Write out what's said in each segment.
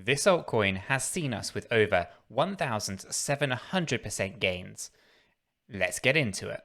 This altcoin has seen us with over 1,700% gains. Let's get into it.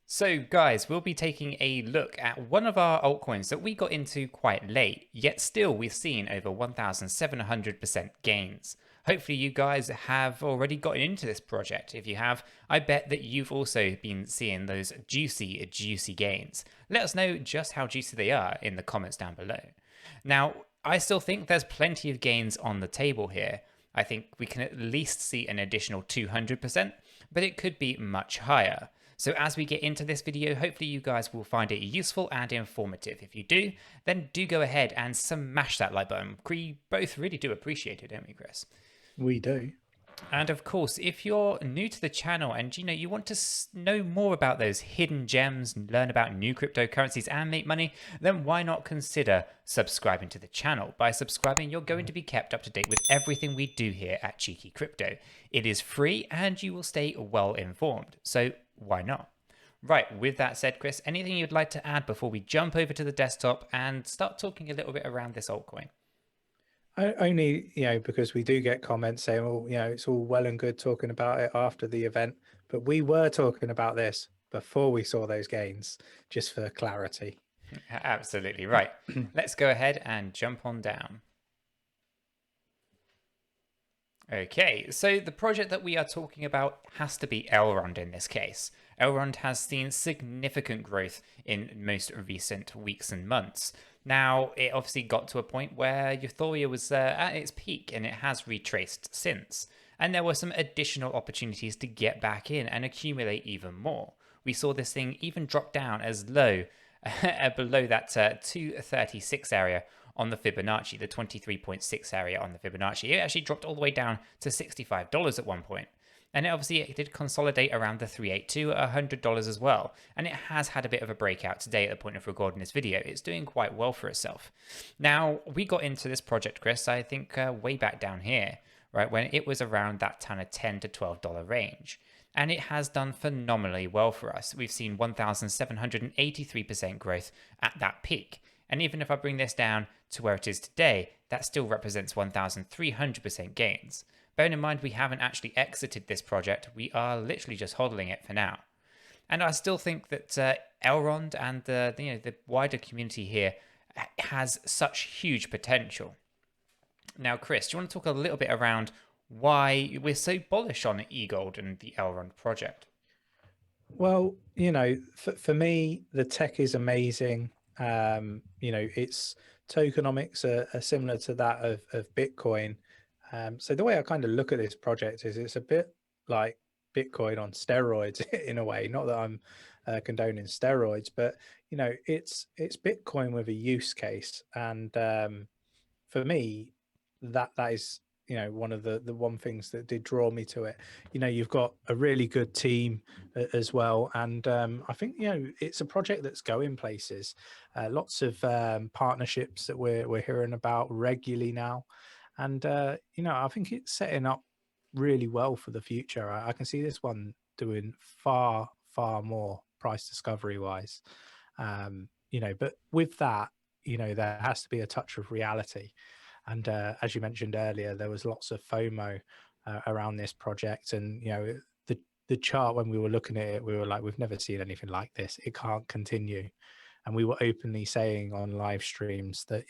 So guys, we'll be taking a look at one of our altcoins that we got into quite late, yet still we've seen over 1,700% gains. Hopefully you guys have already gotten into this project. If you have, I bet that you've also been seeing those juicy gains. Let us know just how juicy they are in the comments down below. Now, I still think there's plenty of gains on the table here. I think we can at least see an additional 200%, but it could be much higher. So as we get into this video, hopefully you guys will find it useful and informative. If you do, then do go ahead and smash that like button. We both really do appreciate it, don't we, Chris? We do. And of course, if you're new to the channel and you want to know more about those hidden gems, learn about new cryptocurrencies and make money, then why not consider subscribing to the channel? By subscribing, you're going to be kept up to date with everything we do here at Cheeky Crypto. It is free and you will stay well informed. So why not? Right, with that said, Chris, anything you'd like to add before we jump over to the desktop and start talking a little bit around this altcoin? Only, because we do get comments saying, well, it's all well and good talking about it after the event, but we were talking about this before we saw those gains, just for clarity. Absolutely right. Let's go ahead and jump on down. Okay, so the project that we are talking about has to be Elrond in this case. Elrond has seen significant growth in most recent weeks and months. Now, it obviously got to a point where 𝗕𝗘𝗪𝗧𝗏 was at its peak and it has retraced since. And there were some additional opportunities to get back in and accumulate even more. We saw this thing even drop down as low below that 236 area on the Fibonacci, the 23.6 area on the Fibonacci. It actually dropped all the way down to $65 at one point. And it did consolidate around the 382 at $100 as well. And it has had a bit of a breakout today at the point of recording this video. It's doing quite well for itself. Now, we got into this project, Chris, I think way back down here, right, when it was around that kind of $10 to $12 range. And it has done phenomenally well for us. We've seen 1,783% growth at that peak. And even if I bring this down to where it is today, that still represents 1,300% gains. Bearing in mind we haven't actually exited this project, we are literally just hodling it for now. And I still think that Elrond and the wider community here has such huge potential. Now, Chris, do you want to talk a little bit around why we're so bullish on 𝗖𝗙𝗓 and the Elrond project? Well, for me, the tech is amazing. Its tokenomics are similar to that of Bitcoin. So the way I kind of look at this project is it's a bit like Bitcoin on steroids in a way. Not that I'm condoning steroids, but it's Bitcoin with a use case. And for me, that is one of the one things that did draw me to it. You've got a really good team as well, and I think it's a project that's going places. Lots of partnerships that we're hearing about regularly now. And, I think it's setting up really well for the future. I can see this one doing far more price discovery wise, but with that, there has to be a touch of reality. And as you mentioned earlier, there was lots of FOMO around this project. And, the chart, when we were looking at it, we were like, we've never seen anything like this. It can't continue. And we were openly saying on live streams that,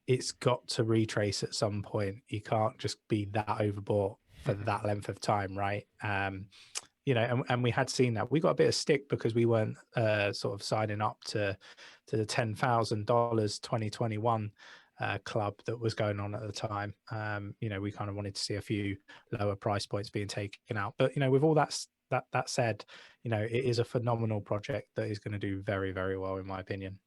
it's got to retrace at some point. You can't just be that overbought for that length of time, right? And we had seen that. We got a bit of stick because we weren't sort of signing up to the $10,000 2021 club that was going on at the time. We kind of wanted to see a few lower price points being taken out. But with all that said, it is a phenomenal project that is going to do very, very well, in my opinion.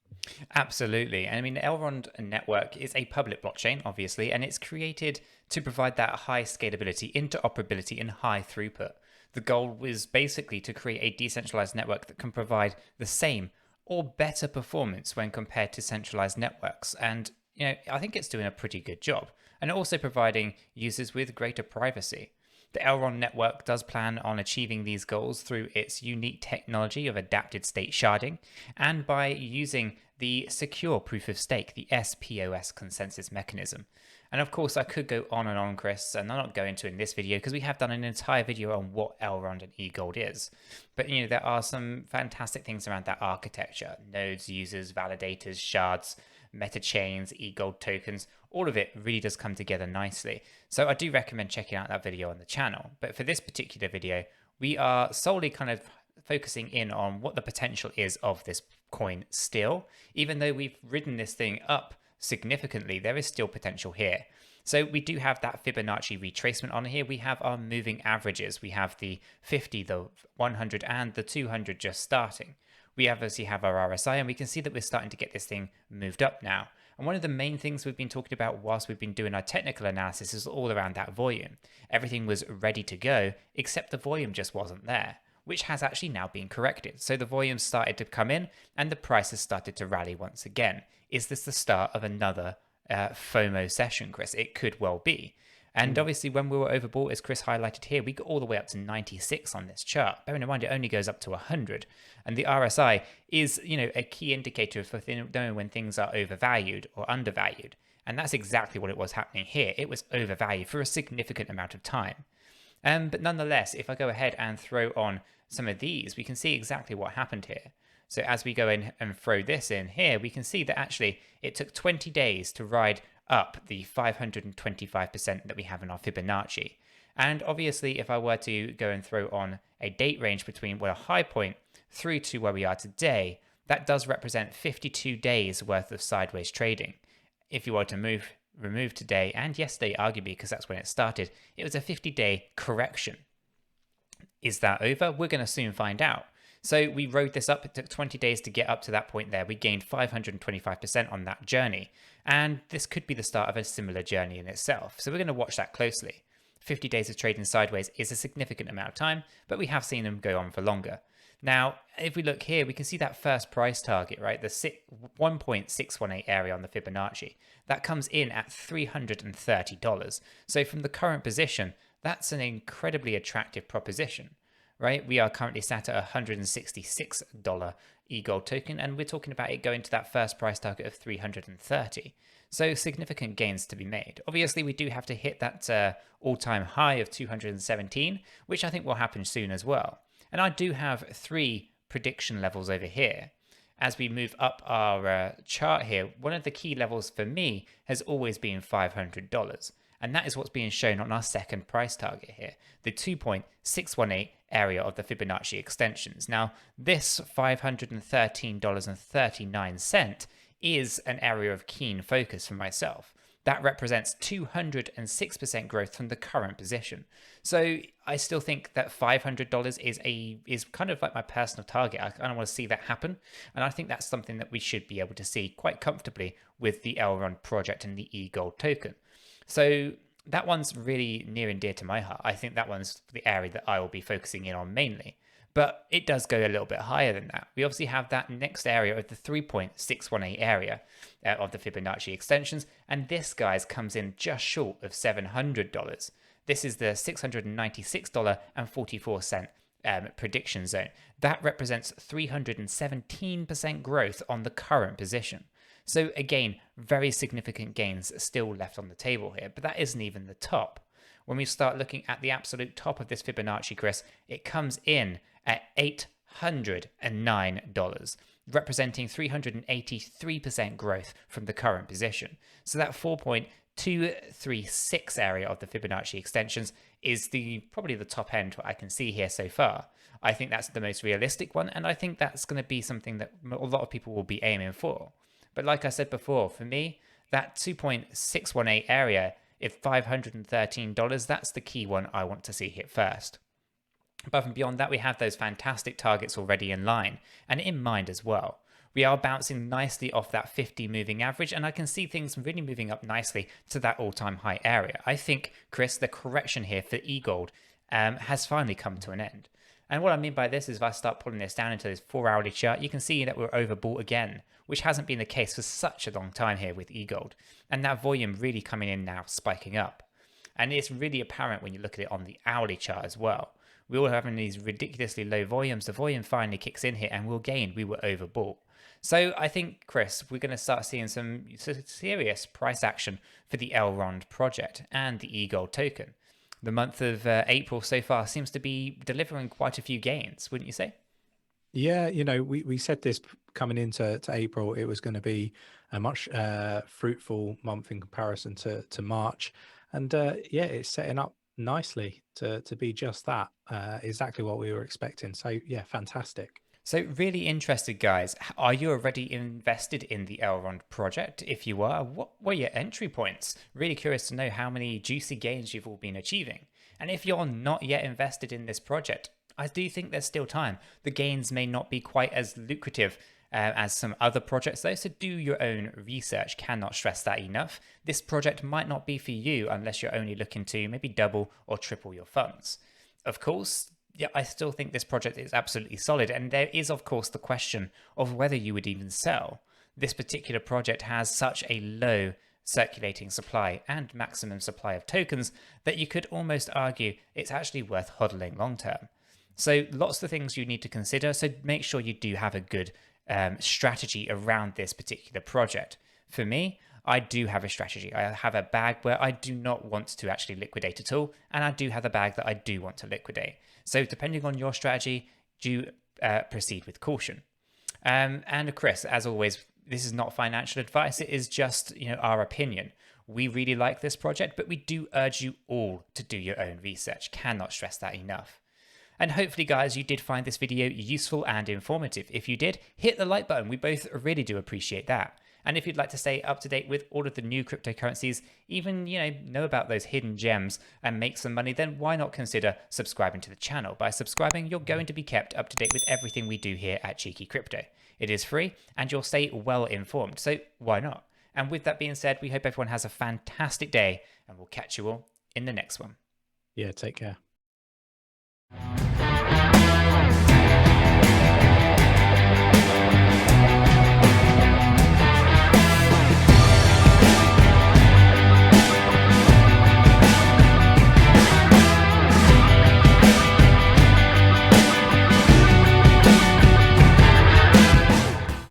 Absolutely. And I mean, Elrond network is a public blockchain, obviously, and it's created to provide that high scalability, interoperability, and high throughput. The goal was basically to create a decentralized network that can provide the same or better performance when compared to centralized networks. And, I think it's doing a pretty good job. And also providing users with greater privacy. The Elrond network does plan on achieving these goals through its unique technology of adapted state sharding and by using the secure proof of stake, the SPOS consensus mechanism. And of course, I could go on and on, Chris, and I'm not going to in this video because we have done an entire video on what Elrond and eGold is. But there are some fantastic things around that architecture: nodes, users, validators, shards, meta chains, eGold tokens. All of it really does come together nicely. So I do recommend checking out that video on the channel. But for this particular video, we are solely kind of focusing in on what the potential is of this coin still. Even though we've ridden this thing up significantly, there is still potential here. So we do have that Fibonacci retracement on here. We have our moving averages. We have the 50, the 100, and the 200 just starting. We obviously have our RSI, and we can see that we're starting to get this thing moved up now. And one of the main things we've been talking about whilst we've been doing our technical analysis is all around that volume. Everything was ready to go, except the volume just wasn't there, which has actually now been corrected. So the volume started to come in and the price has started to rally once again. Is this the start of another FOMO session, Chris? It could well be. And obviously when we were overbought, as Chris highlighted here, we got all the way up to 96 on this chart. Bearing in mind, it only goes up to 100. And the RSI is, a key indicator for knowing when things are overvalued or undervalued. And that's exactly what it was happening here. It was overvalued for a significant amount of time. But nonetheless, if I go ahead and throw on some of these, we can see exactly what happened here. So as we go in and throw this in here, we can see that actually it took 20 days to ride up the 525% that we have in our Fibonacci. And obviously, if I were to go and throw on a date range between a high point through to where we are today, that does represent 52 days worth of sideways trading. If you were to remove today and yesterday, arguably, because that's when it started, it was a 50-day correction. Is that over? We're going to soon find out. So we rode this up. It took 20 days to get up to that point there. We gained 525% on that journey. And this could be the start of a similar journey in itself. So we're going to watch that closely. 50 days of trading sideways is a significant amount of time, but we have seen them go on for longer. Now, if we look here, we can see that first price target, right? The 1.618 area on the Fibonacci. That comes in at $330. So from the current position, that's an incredibly attractive proposition, right? We are currently sat at $166 eGold token, and we're talking about it going to that first price target of 330. So significant gains to be made. Obviously, we do have to hit that all-time high of 217, which I think will happen soon as well. And I do have 3 prediction levels over here. As we move up our chart here, one of the key levels for me has always been $500. And that is what's being shown on our second price target here, the 2.618 area of the Fibonacci extensions. Now, this $513.39 is an area of keen focus for myself. That represents 206% growth from the current position. So I still think that $500 is kind of like my personal target. I kind of want to see that happen. And I think that's something that we should be able to see quite comfortably with the Elrond project and the eGold token. So that one's really near and dear to my heart. I think that one's the area that I will be focusing in on mainly. But it does go a little bit higher than that. We obviously have that next area of the 3.618 area of the Fibonacci extensions. And this, guys, comes in just short of $700. This is the $696.44 prediction zone. That represents 317% growth on the current position. So again, very significant gains still left on the table here, but that isn't even the top. When we start looking at the absolute top of this Fibonacci, Chris, it comes in at $809, representing 383% growth from the current position. So that 4.236 area of the Fibonacci extensions is probably the top end what I can see here so far. I think that's the most realistic one, and I think that's going to be something that a lot of people will be aiming for. But like I said before, for me, that 2.618 area, if $513, that's the key one I want to see hit first. Above and beyond that, we have those fantastic targets already in line and in mind as well. We are bouncing nicely off that 50 moving average, and I can see things really moving up nicely to that all-time high area. I think, Chris, the correction here for eGold has finally come to an end. And what I mean by this is if I start pulling this down into this 4-hourly chart, you can see that we're overbought again, which hasn't been the case for such a long time here with eGold. And that volume really coming in now, spiking up. And it's really apparent when you look at it on the hourly chart as well. We all having these ridiculously low volumes. The volume finally kicks in here and we'll gain. We were overbought. So I think, Chris, we're going to start seeing some serious price action for the Elrond project and the eGold token. The month of April so far seems to be delivering quite a few gains, wouldn't you say? Yeah, you know, we said this coming into April, it was going to be a much fruitful month in comparison to March. And yeah, it's setting up nicely to be just that, exactly what we were expecting. So yeah, fantastic. So really interested, guys. Are you already invested in the Elrond project? If you are, what were your entry points? Really curious to know how many juicy gains you've all been achieving. And if you're not yet invested in this project, I do think there's still time. The gains may not be quite as lucrative as some other projects though, so do your own research. Cannot stress that enough. This project might not be for you unless you're only looking to maybe double or triple your funds. Of course, yeah, I still think this project is absolutely solid, and there is of course the question of whether you would even sell. This particular project has such a low circulating supply and maximum supply of tokens that you could almost argue it's actually worth hodling long term. So lots of things you need to consider, so make sure you do have a good strategy around this particular project. For me, I do have a strategy. I have a bag where I do not want to actually liquidate at all, and I do have a bag that I do want to liquidate. So depending on your strategy, do proceed with caution. And Chris, as always, this is not financial advice. It is just, our opinion. We really like this project, but we do urge you all to do your own research. Cannot stress that enough. And hopefully, guys, you did find this video useful and informative. If you did, hit the like button. We both really do appreciate that. And if you'd like to stay up to date with all of the new cryptocurrencies, even, know about those hidden gems and make some money, then why not consider subscribing to the channel? By subscribing, you're going to be kept up to date with everything we do here at Cheeky Crypto. It is free and you'll stay well informed, so why not? And with that being said, we hope everyone has a fantastic day and we'll catch you all in the next one. Yeah, take care.